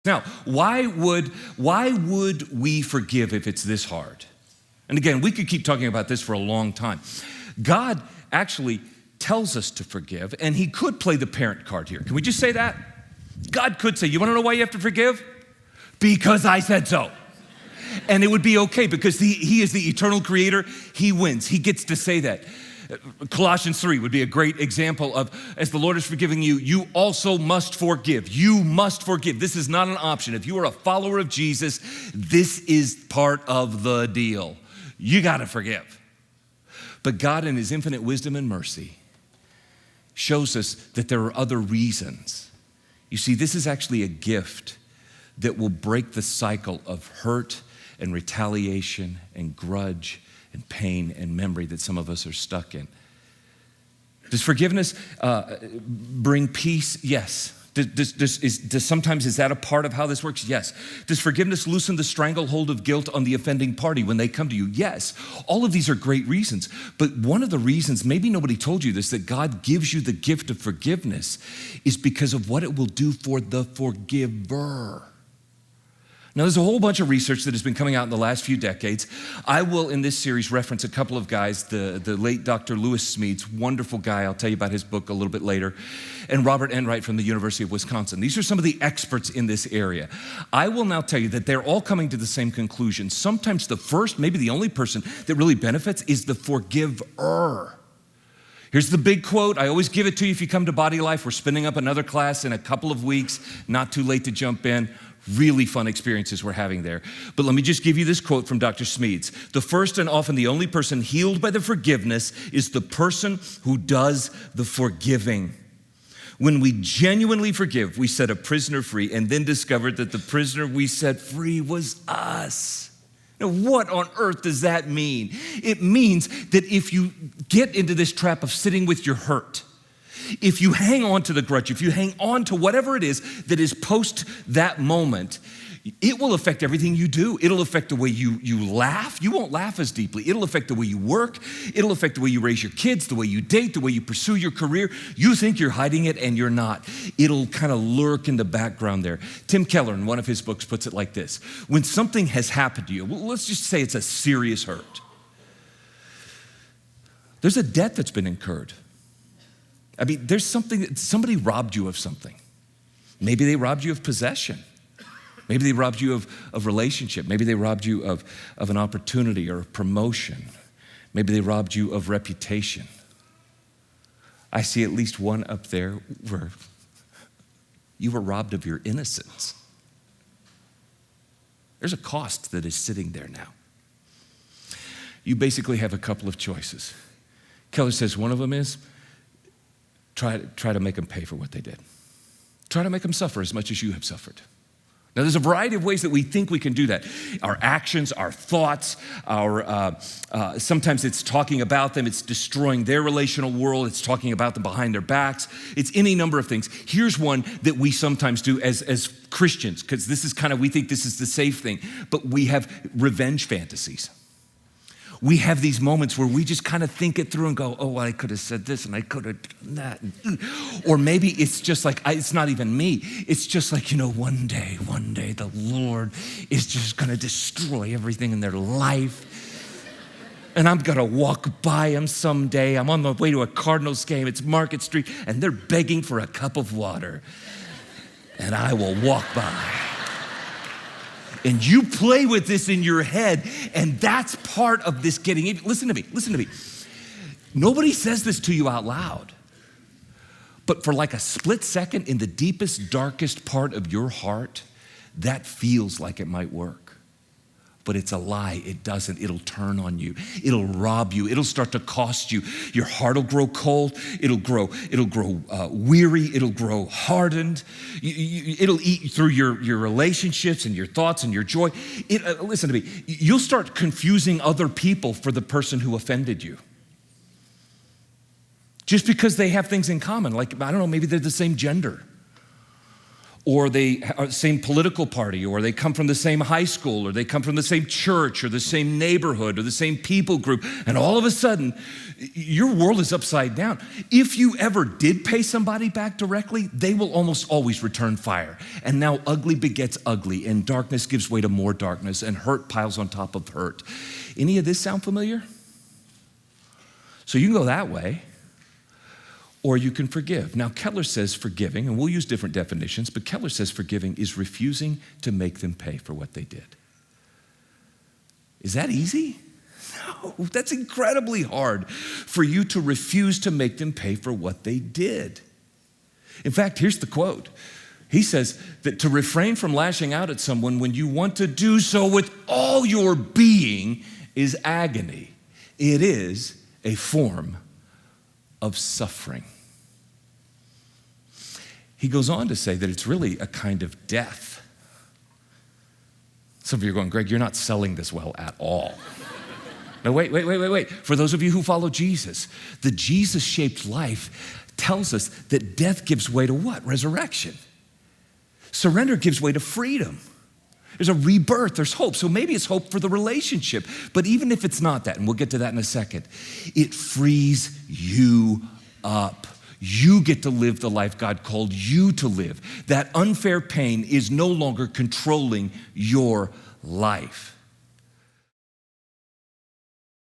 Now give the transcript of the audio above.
Now, why would we forgive if it's this hard? And again, we could keep talking about this for a long time. God actually tells us to forgive, and he could play the parent card here. Can we just say that? God could say, you want to know why you have to forgive? Because I said so. And it would be okay because he is the eternal creator. He wins. He gets to say that. Colossians 3 would be a great example of, as the Lord is forgiving you, you also must forgive. You must forgive. This is not an option. If you are a follower of Jesus, this is part of the deal. You got to forgive. But God, in his infinite wisdom and mercy, shows us that there are other reasons. You see, this is actually a gift that will break the cycle of hurt and retaliation and grudge and pain and memory that some of us are stuck in. Does forgiveness bring peace? Yes. Sometimes is that a part of how this works? Yes. Does forgiveness loosen the stranglehold of guilt on the offending party when they come to you? Yes. All of these are great reasons. But one of the reasons, maybe nobody told you this, that God gives you the gift of forgiveness is because of what it will do for the forgiver. Now, there's a whole bunch of research that has been coming out in the last few decades. I will, in this series, reference a couple of guys, the late Dr. Lewis Smedes, wonderful guy. I'll tell you about his book a little bit later, and Robert Enright from the University of Wisconsin. These are some of the experts in this area. I will now tell you that they're all coming to the same conclusion. Sometimes the first, maybe the only person that really benefits is the forgiver. Here's the big quote. I always give it to you if you come to Body Life. We're spinning up another class in a couple of weeks. Not too late to jump in. Really fun experiences we're having there. But let me just give you this quote from Dr. Smedes. The first and often the only person healed by the forgiveness is the person who does the forgiving. When we genuinely forgive, we set a prisoner free and then discovered that the prisoner we set free was us. Now, what on earth does that mean? It means that if you get into this trap of sitting with your hurt, if you hang on to the grudge, if you hang on to whatever it is that is post that moment, it will affect everything you do. It'll affect the way you laugh. You won't laugh as deeply. It'll affect the way you work. It'll affect the way you raise your kids, the way you date, the way you pursue your career. You think you're hiding it and you're not. It'll kind of lurk in the background there. Tim Keller, in one of his books, puts it like this. When something has happened to you, well, let's just say it's a serious hurt. There's a debt that's been incurred. I mean, there's something, somebody robbed you of something. Maybe they robbed you of possession. Maybe they robbed you of relationship. Maybe they robbed you of an opportunity or a promotion. Maybe they robbed you of reputation. I see at least one up there where you were robbed of your innocence. There's a cost that is sitting there now. You basically have a couple of choices. Keller says one of them is, try to make them pay for what they did. Try to make them suffer as much as you have suffered. Now, there's a variety of ways that we think we can do that. Our actions, our thoughts, sometimes it's talking about them, it's destroying their relational world, it's talking about them behind their backs. It's any number of things. Here's one that we sometimes do as Christians, because this is kind of, we think this is the safe thing, but we have revenge fantasies. We have these moments where we just kind of think it through and go, oh, well, I could have said this and I could have done that. Or maybe it's just like, it's not even me. It's just like, one day the Lord is just going to destroy everything in their life. And I'm going to walk by them someday. I'm on the way to a Cardinals game. It's Market Street and they're begging for a cup of water. And I will walk by. And you play with this in your head, and that's part of this getting even. Listen to me. Nobody says this to you out loud. But for like a split second in the deepest, darkest part of your heart, that feels like it might work. But it's a lie. It doesn't. It'll turn on you. It'll rob you. It'll start to cost you. Your heart will grow cold. It'll grow weary. It'll grow hardened. It'll eat through your relationships and your thoughts and your joy. Listen to me. You'll start confusing other people for the person who offended you. Just because they have things in common. Like, I don't know, maybe they're the same gender. or they are the same political party, or they come from the same high school, or they come from the same church, or the same neighborhood, or the same people group, and all of a sudden, your world is upside down. If you ever did pay somebody back directly, they will almost always return fire. And now ugly begets ugly, and darkness gives way to more darkness, and hurt piles on top of hurt. Any of this sound familiar? So you can go that way, or you can forgive. Now, Keller says forgiving, and we'll use different definitions, but Keller says forgiving is refusing to make them pay for what they did. Is that easy? No, that's incredibly hard for you to refuse to make them pay for what they did. In fact, here's the quote. He says that to refrain from lashing out at someone when you want to do so with all your being is agony. It is a form of suffering. He goes on to say that it's really a kind of death. Some of you are going, Greg, you're not selling this well at all. No, wait. For those of you who follow Jesus, the Jesus-shaped life tells us that death gives way to what? Resurrection. Surrender gives way to freedom. There's a rebirth, there's hope. So maybe it's hope for the relationship. But even if it's not that, and we'll get to that in a second, it frees you up. You get to live the life God called you to live. That unfair pain is no longer controlling your life.